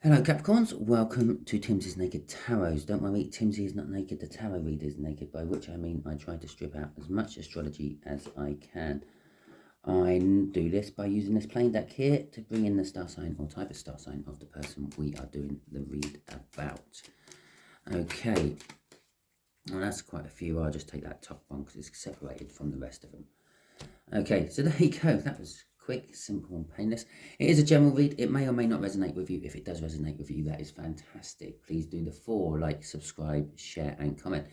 Hello Capricorns, welcome to Timsy's Naked Tarot. Don't worry, Timsy is not naked, the tarot reader is naked, by which I mean I try to strip out as much astrology as I can. I do this by using this plain deck here to bring in the star sign or type of star sign of the person we are doing the read about. Okay, well that's quite a few. I'll just take that top one because it's separated from the rest of them. Okay, so there you go. That was quick, simple and painless. It is a general read. It may or may not resonate with you. If it does resonate with you, that is fantastic. Please do the 4, like, subscribe, share and comment.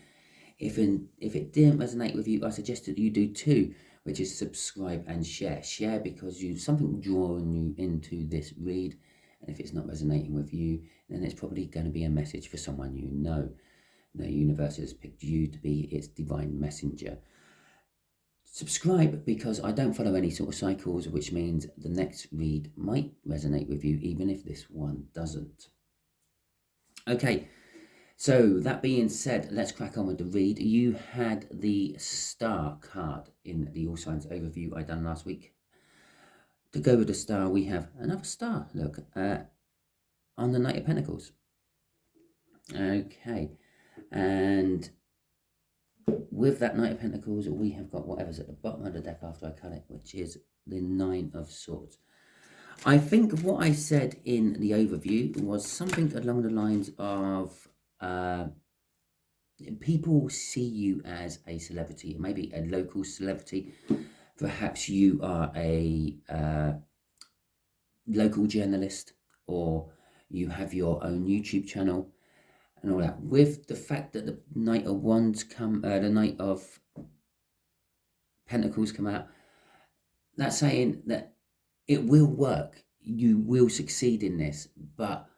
If it didn't resonate with you, I suggest that you do 2, which is subscribe and share. Share because something drawing you into this read. And if it's not resonating with you, then it's probably going to be a message for someone you know. The universe has picked you to be its divine messenger. Subscribe because I don't follow any sort of cycles, which means the next read might resonate with you, even if this one doesn't. Okay, so that being said, let's crack on with the read. You had the star card in the All Signs overview I done last week. To go with the star, we have another star, look, on the Knight of Pentacles. Okay, and with that Knight of Pentacles, we have got whatever's at the bottom of the deck after I cut it, which is the 9 of Swords. I think what I said in the overview was something along the lines of people see you as a celebrity, maybe a local celebrity. Perhaps you are a local journalist, or you have your own YouTube channel. And all that, with the fact that the Knight of Wands the Knight of Pentacles come out, that's saying that it will work. You will succeed in this, but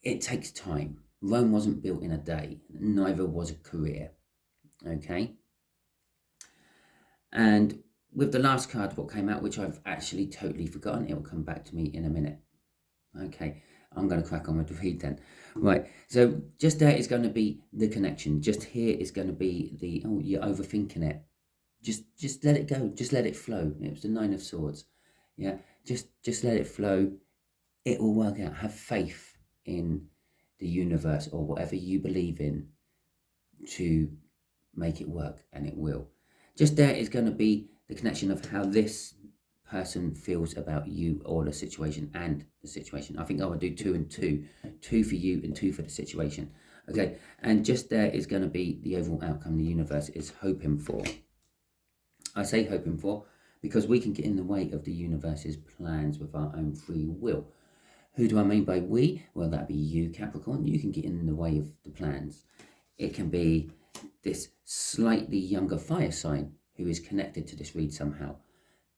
it takes time. Rome wasn't built in a day. Neither was a career. Okay. And with the last card, what came out, which I've actually totally forgotten, it will come back to me in a minute. Okay. I'm going to crack on with the read then. Right, so just there is going to be the connection. Just here is going to be the, oh, you're overthinking it. Just let it go. Just let it flow. It was the 9 of Swords. Yeah, just let it flow. It will work out. Have faith in the universe or whatever you believe in to make it work, and it will. Just there is going to be the connection of how this person feels about you or the situation and the situation. I think I would do 2 and 2. 2 for you and 2 for the situation. Okay, and just there is going to be the overall outcome the universe is hoping for. I say hoping for because we can get in the way of the universe's plans with our own free will. Who do I mean by we? Well, that'd be you, Capricorn. You can get in the way of the plans. It can be this slightly younger fire sign who is connected to this read somehow.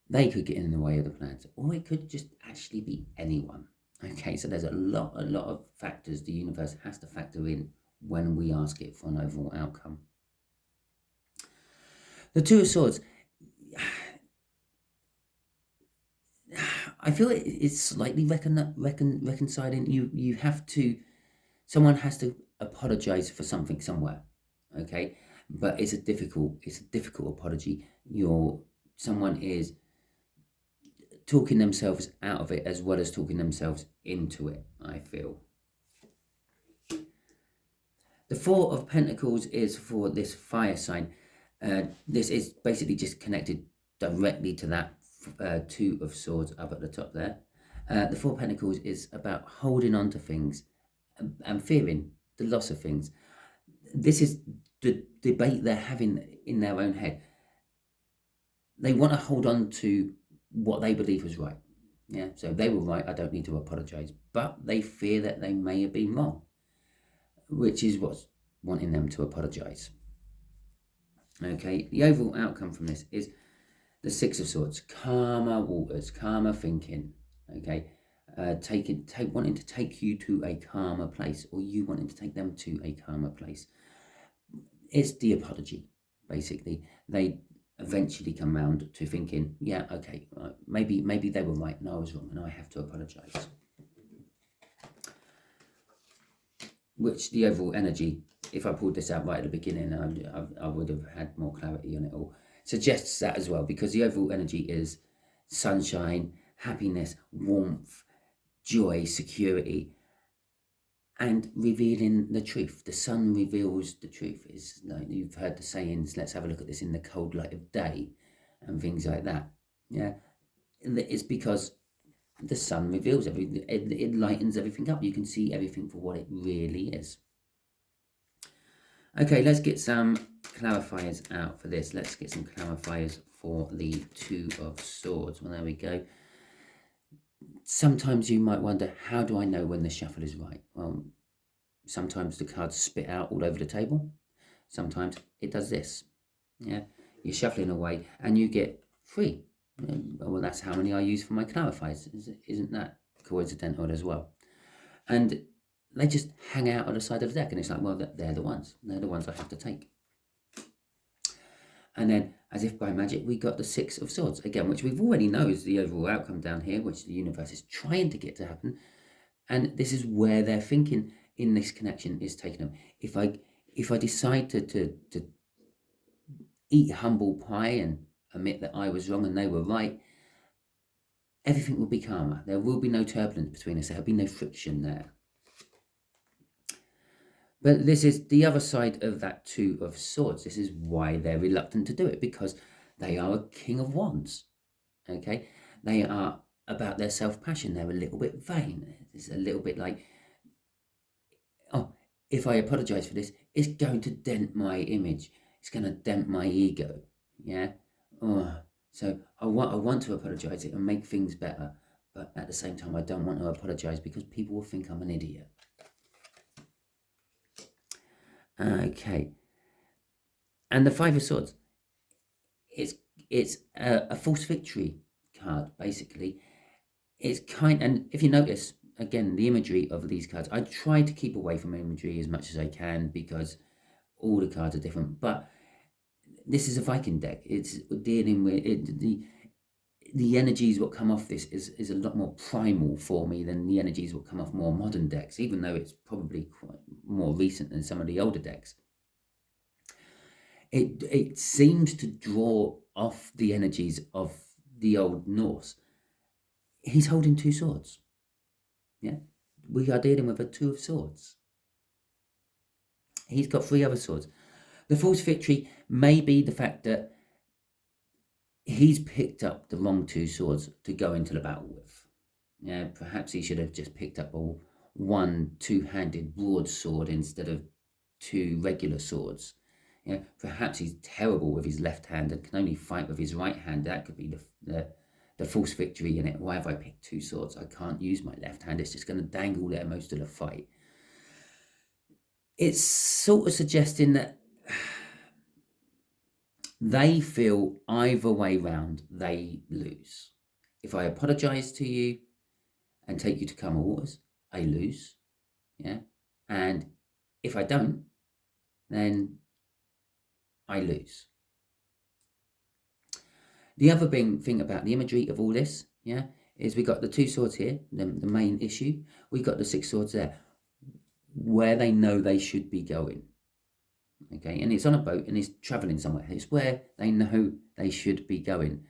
They could get in the way of the plans, or it could just actually be anyone. Okay, so there's a lot of factors the universe has to factor in when we ask it for an overall outcome. The 2 of Swords, I feel it's slightly reconciling. You have to, someone has to apologize for something somewhere. Okay, but it's a difficult apology. Someone is talking themselves out of it as well as talking themselves into it, I feel. The 4 of Pentacles is for this fire sign. This is basically just connected directly to that 2 of Swords up at the top there. The 4 of Pentacles is about holding on to things and fearing the loss of things. This is the debate they're having in their own head. They want to hold on to what they believe was right. Yeah, so they were right, I don't need to apologize. But they fear that they may have been wrong, which is what's wanting them to apologize. Okay, the overall outcome from this is the 6 of Swords, calmer waters, calmer thinking. Okay, wanting to take you to a calmer place, or you wanting to take them to a calmer place. It's the apology, basically. They eventually come round to thinking, yeah, okay, maybe they were right and I was wrong and I have to apologise. Which the overall energy, if I pulled this out right at the beginning, I would have had more clarity on it all. Suggests that as well, because the overall energy is sunshine, happiness, warmth, joy, security. and revealing the truth. The sun reveals the truth. Is you've heard the sayings, let's have a look at this in the cold light of day and things like that. Yeah, it's because the sun reveals everything. It lightens everything up. You can see everything for what it really is. Okay, let's get some clarifiers out for this. Let's get some clarifiers for the Two of Swords. Well, there we go. Sometimes you might wonder, how do I know when the shuffle is right? Well, sometimes the cards spit out all over the table. Sometimes it does this. Yeah, you're shuffling away and you get 3. Well, that's how many I use for my clarifiers. Isn't that coincidental as well? And they just hang out on the side of the deck, and it's like, well, they're the ones. They're the ones I have to take. And then, as if by magic, we got the 6 of Swords again, which we've already know is the overall outcome down here, which the universe is trying to get to happen. And this is where their thinking in this connection is taking them. If I decide to eat humble pie and admit that I was wrong and they were right, everything will be calmer. There will be no turbulence between us. There will be no friction there. But this is the other side of that 2 of Swords. This is why they're reluctant to do it, because they are a King of Wands. Okay? They are about their self-passion. They're a little bit vain. It's a little bit like, oh, if I apologise for this, it's going to dent my image. It's going to dent my ego. Yeah? Oh, so I want to apologise and make things better. But at the same time, I don't want to apologise because people will think I'm an idiot. Okay, and the 5 of Swords, it's a false victory card, basically. It's and if you notice, again, the imagery of these cards, I try to keep away from imagery as much as I can because all the cards are different, but this is a Viking deck. It's dealing with the energies what come off this is a lot more primal for me than the energies what come off more modern decks, even though it's probably quite more recent than some of the older decks. It seems to draw off the energies of the Old Norse. He's holding 2 swords. Yeah, we are dealing with a 2 of Swords. He's got 3 other swords. The false victory may be the fact that he's picked up the wrong 2 swords to go into the battle with. Yeah, perhaps he should have just picked up one 2-handed broadsword instead of 2 regular swords. Yeah, perhaps he's terrible with his left hand and can only fight with his right hand. That could be the false victory in it. Why have I picked 2 swords? I can't use my left hand. It's just going to dangle there most of the fight. It's sort of suggesting that they feel either way round, they lose. If I apologise to you and take you to calmer waters, I lose. Yeah. And if I don't, then I lose. The other thing about the imagery of all this, yeah, is we got the 2 swords here, the main issue. We got the 6 swords there, where they know they should be going. Okay, and it's on a boat and it's travelling somewhere. It's where they know they should be going.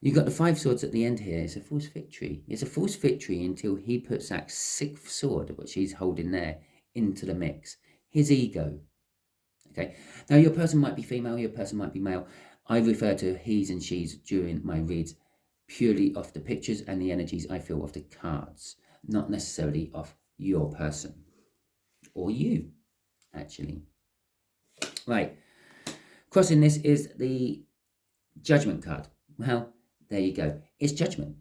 You've got the 5 swords at the end here. It's a false victory. It's a false victory until he puts that 6th sword, which he's holding there, into the mix. His ego. Okay, now your person might be female, your person might be male. I refer to he's and she's during my reads purely off the pictures and the energies I feel off the cards, not necessarily off your person or you, actually. Right, crossing this is the Judgment card. Well, there you go. It's judgment.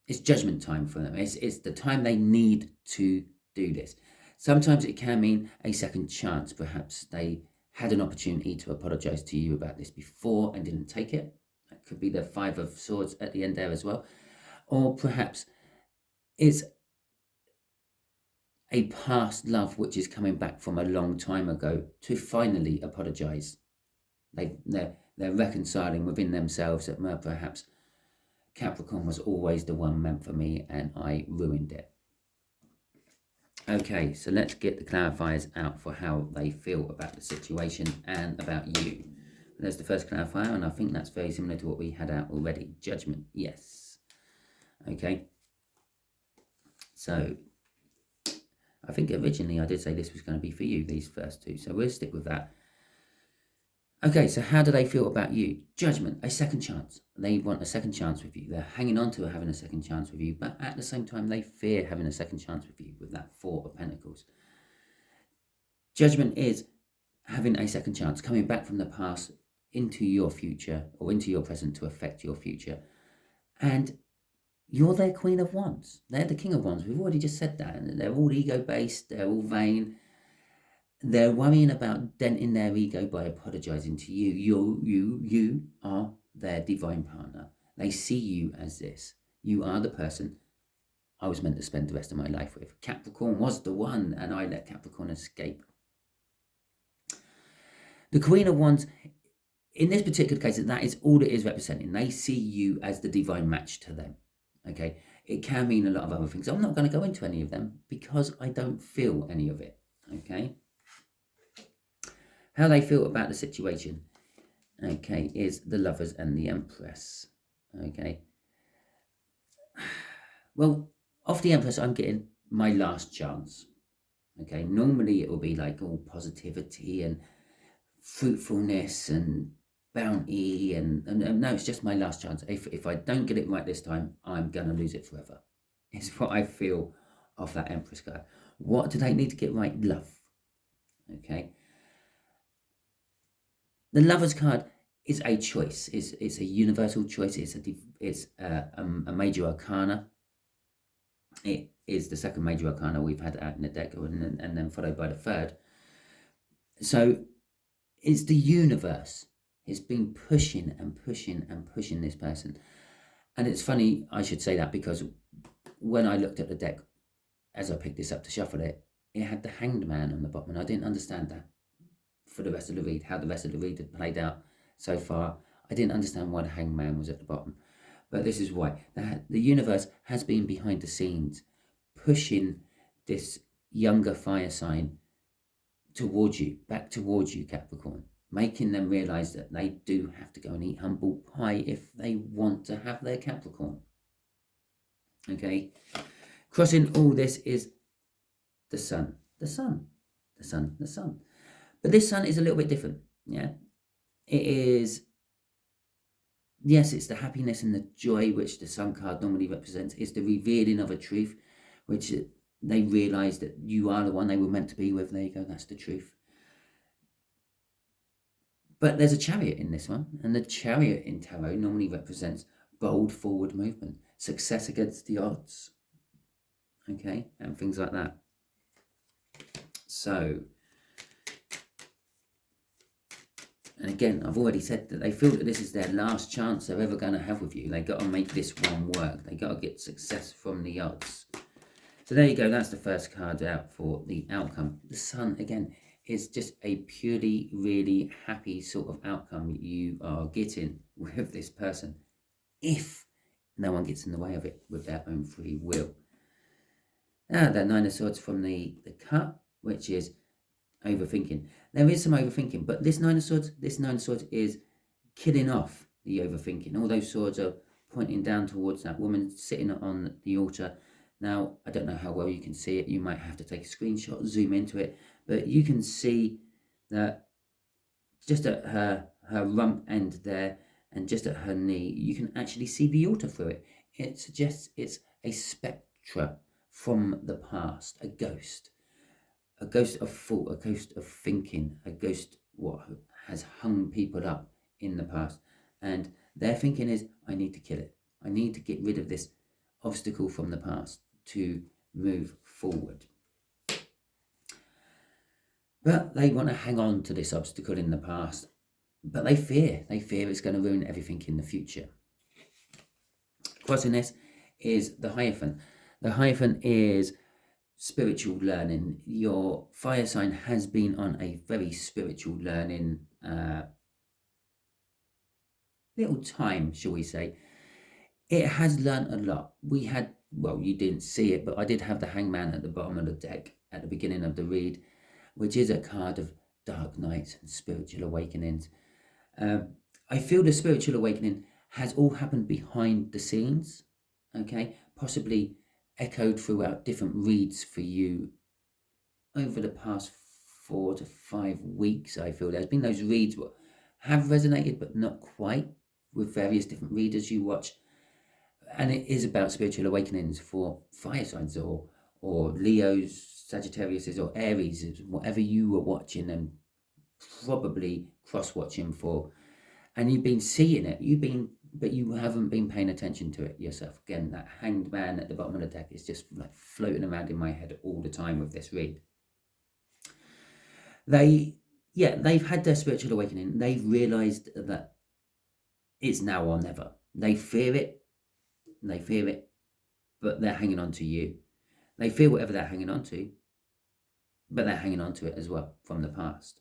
It's judgment time for them. It's the time they need to do this. Sometimes it can mean a second chance. Perhaps they had an opportunity to apologise to you about this before and didn't take it. That could be the 5 of Swords at the end there as well. Or perhaps it's a past love which is coming back from a long time ago to finally apologise. They're reconciling within themselves that perhaps Capricorn was always the one meant for me and I ruined it. Okay, so let's get the clarifiers out for how they feel about the situation and about you. There's the first clarifier, and I think that's very similar to what we had out already. Judgment, yes. Okay. So, I think originally I did say this was going to be for you, these first two, so we'll stick with that. Okay, so how do they feel about you? Judgment, a second chance. They want a second chance with you. They're hanging on to having a second chance with you, but at the same time, they fear having a second chance with you with that Four of Pentacles. Judgment is having a second chance, coming back from the past into your future or into your present to affect your future. And you're their Queen of Wands. They're the King of Wands. We've already just said that. And they're all ego-based. They're all vain. They're worrying about denting their ego by apologizing to you. You are their divine partner. They see you as this. You are the person I was meant to spend the rest of my life with. Capricorn was the one, and I let Capricorn escape. The Queen of Wands, in this particular case, that is all it is representing. They see you as the divine match to them. Okay, it can mean a lot of other things. I'm not going to go into any of them because I don't feel any of it. Okay. How they feel about the situation, okay, is the Lovers and the Empress. Okay. Well, off the Empress, I'm getting my last chance. Okay. Normally it will be like all positivity and fruitfulness and bounty and no, it's just my last chance. If I don't get it right this time, I'm going to lose it forever. It's what I feel of that Empress card. What do they need to get right? Love. Okay. The Lovers card is a choice. It's a universal choice. It's a major arcana. It is the second major arcana we've had out in the deck, and then followed by the third. So it's the universe. It's been pushing and pushing and pushing this person. And it's funny I should say that because when I looked at the deck, as I picked this up to shuffle it, it had the Hanged Man on the bottom, and I didn't understand that for the rest of the read, how the rest of the read had played out so far. I didn't understand why the Hanged Man was at the bottom. But this is why. The universe has been behind the scenes, pushing this younger fire sign towards you, back towards you, Capricorn, making them realise that they do have to go and eat humble pie if they want to have their Capricorn. Okay? Crossing all this is the Sun. The Sun. The Sun. The Sun. But this Sun is a little bit different, yeah? It is, yes, it's the happiness and the joy which the Sun card normally represents. It's the revealing of a truth, which they realise that you are the one they were meant to be with. There you go, that's the truth. But there's a Chariot in this one, and the Chariot in Tarot normally represents bold forward movement, success against the odds, okay, and things like that. So, and again, I've already said that they feel that this is their last chance they're ever going to have with you. They got to make this one work. They got to get success from the odds. So there you go. That's the first card out for the outcome. The Sun, again, is just a purely, really happy sort of outcome you are getting with this person, if no one gets in the way of it with their own free will. Now, the Nine of Swords from the cut, which is overthinking. There is some overthinking, but this Nine of Swords is killing off the overthinking. All those swords are pointing down towards that woman sitting on the altar. Now, I don't know how well you can see it. You might have to take a screenshot, zoom into it, but you can see that just at her rump end there and just at her knee, you can actually see the altar through it. It suggests it's a spectre from the past, a ghost of thought, a ghost of thinking, a ghost what has hung people up in the past. And their thinking is, I need to kill it. I need to get rid of this obstacle from the past to move forward. But they want to hang on to this obstacle in the past. But they fear it's going to ruin everything in the future. Crossing this is the Hierophant. The Hierophant is spiritual learning. Your fire sign has been on a very spiritual learning little time, shall we say. It has learned a lot. We had, well, you didn't see it, but I did have the Hangman at the bottom of the deck at the beginning of the read, which is a card of dark nights and spiritual awakenings. I feel the spiritual awakening has all happened behind the scenes, okay? Possibly echoed throughout different reads for you over the past 4 to 5 weeks, I feel there's been those reads that have resonated, but not quite, with various different readers you watch. And it is about spiritual awakenings for fire signs, or Leos, Sagittariuses, or Aries, whatever you were watching and probably cross-watching for. And you've been seeing it, but you haven't been paying attention to it yourself. Again, that hanged man at the bottom of the deck is just like floating around in my head all the time with this read. They've had their spiritual awakening. They've realized that it's now or never. They fear it, but they're hanging on to you. They fear whatever they're hanging on to, but they're hanging on to it as well from the past.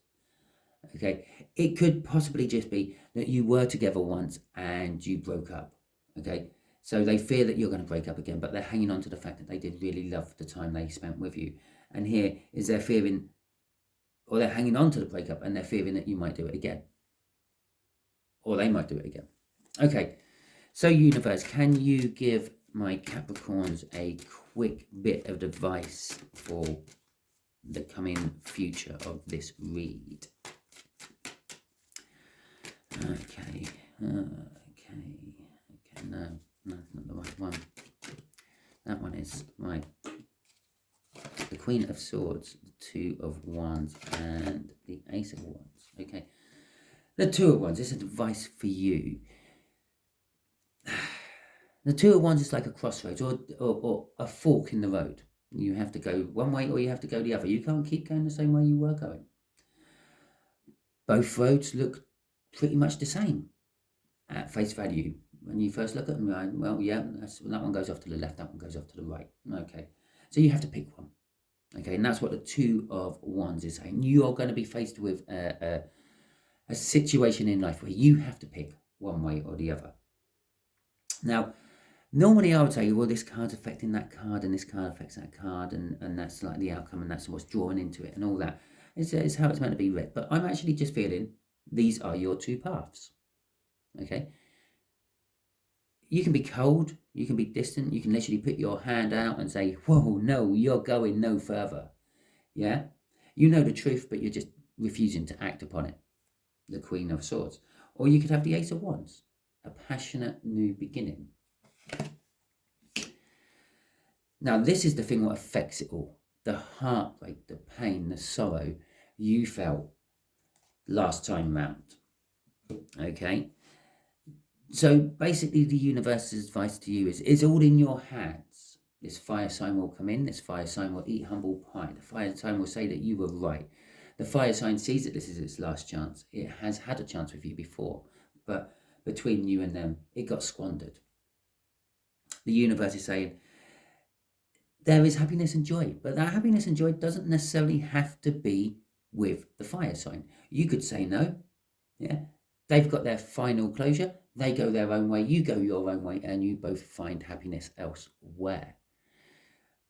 Okay, it could possibly just be that you were together once and you broke up. Okay, so they fear that you're going to break up again, but they're hanging on to the fact that they did really love the time they spent with you. And here is they're fearing, or they're hanging on to the breakup and they're fearing that you might do it again, or they might do it again. Okay, so universe, can you give my Capricorns a quick bit of advice for the coming future of this read? Okay, no, that's not the right one. That one is right. The Queen of Swords, the Two of Wands, and the Ace of Wands. Okay, the Two of Wands, this is advice for you. The Two of Wands is like a crossroads, or a fork in the road. You have to go one way or you have to go the other. You can't keep going the same way you were going. Both roads look pretty much the same at face value. When you first look at them, right, well, yeah, that one goes off to the left, that one goes off to the right. Okay, so you have to pick one. Okay, and that's what the Two of Wands is saying. You are going to be faced with a situation in life where you have to pick one way or the other. Now, normally I would say, well, this card's affecting that card and this card affects that card, and that's like the outcome and that's what's drawn into it and all that. It's how it's meant to be read. But I'm actually just feeling these are your two paths. Okay? You can be cold, you can be distant, you can literally put your hand out and say, whoa, no, you're going no further. Yeah? You know the truth, but you're just refusing to act upon it. The Queen of Swords. Or you could have the Ace of Wands. A passionate new beginning. Now, this is the thing what affects it all. The heartbreak, the pain, the sorrow you felt last time round. Okay? So basically the universe's advice to you is, it's all in your hands. This fire sign will come in. This fire sign will eat humble pie. The fire sign will say that you were right. The fire sign sees that this is its last chance. It has had a chance with you before, but between you and them, it got squandered. The universe is saying, there is happiness and joy, but that happiness and joy doesn't necessarily have to be with the fire sign. You could say no. Yeah, they've got their final closure. They go their own way. You go your own way, and you both find happiness elsewhere.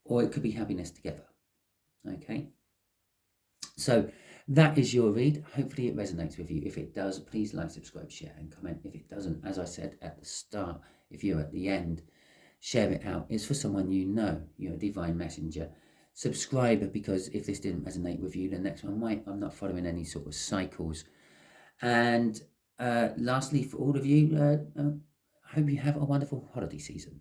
Or it could be happiness together. Okay. So that is your read. Hopefully it resonates with you. If it does, please like, subscribe, share, and comment. If it doesn't, as I said at the start, if you're at the end, share it out. It's for someone you know. You're a divine messenger. Subscribe, because if this didn't resonate with you, the next one might. I'm not following any sort of cycles. And lastly, for all of you, I hope you have a wonderful holiday season.